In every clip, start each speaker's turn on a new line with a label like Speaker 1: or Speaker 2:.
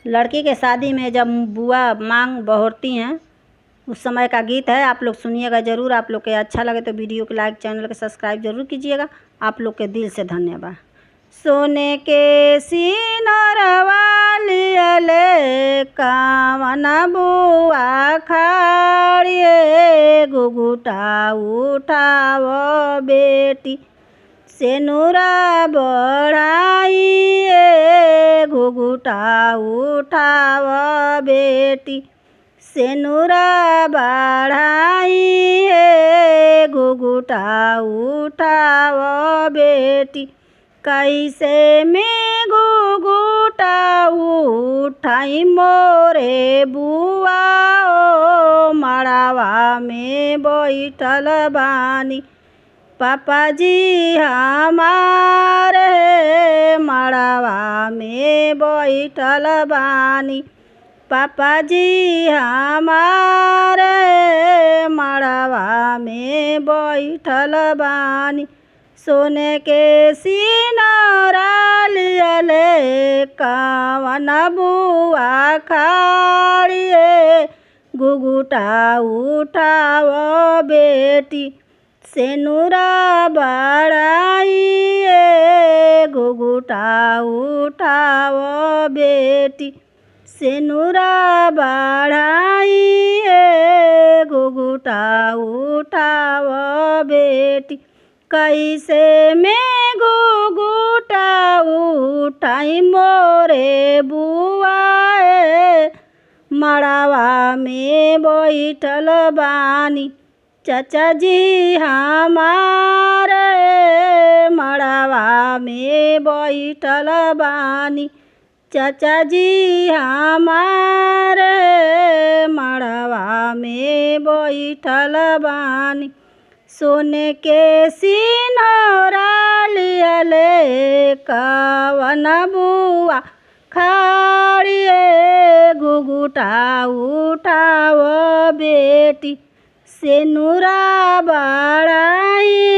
Speaker 1: लड़की के शादी में जब बुआ मांग बहोरती हैं उस समय का गीत है। आप लोग सुनिएगा ज़रूर। आप लोग के अच्छा लगे तो वीडियो को लाइक, चैनल को सब्सक्राइब ज़रूर कीजिएगा। आप लोग के दिल से धन्यवाद। सोने के सिनरवा लियले कावन बुआ खाड़िए घुघुटा उठाव बेटी सेनुरा बढ़ाइए घुघुटा उठाव बेटी सेनुरा बढ़ाइए घुघुटा उठाव बेटी कैसे में घुघुटा उठाई मोरे बुआ ओ मड़ावा में बैठल बानी पापा जी हमारे मड़ावा में बैठल बानी पापा जी हमारे मड़ावा में बैठल बानी सोने के सिनरा लियले कावन बुआ खाड़िए घुघुटा उठाव बेटी सेनुरा बढ़ाइए घुघुटा उठाव बेटी सेनुरा बढ़ाइए घुघुटा उठाव बेटी कैसे में घुघुटा उठाई मोरे बुआ मड़ावा में बैठल बानी चाचा जी हमारे मड़ावा में बैठल बानी चाचा जी हमारे मड़ावा में बैठल बानी सोने के सिनरा लियले कावन बुआ खाड़िए घुघुटा उठाव बेटी सेनुरा बढ़ाइए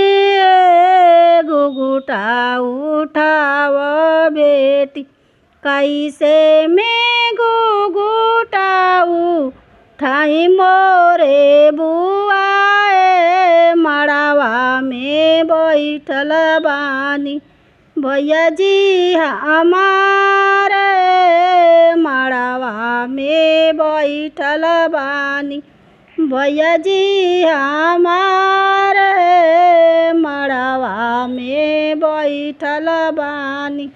Speaker 1: घुघुटा उठाव बेटी कैसे में घुघुटा उठाई मोरे बुआ मड़ावा में बैठल बानी भैया जी हमारे मड़ावा में बैठल बानी भैया जी हमारे मड़ावा में बैठल बानी।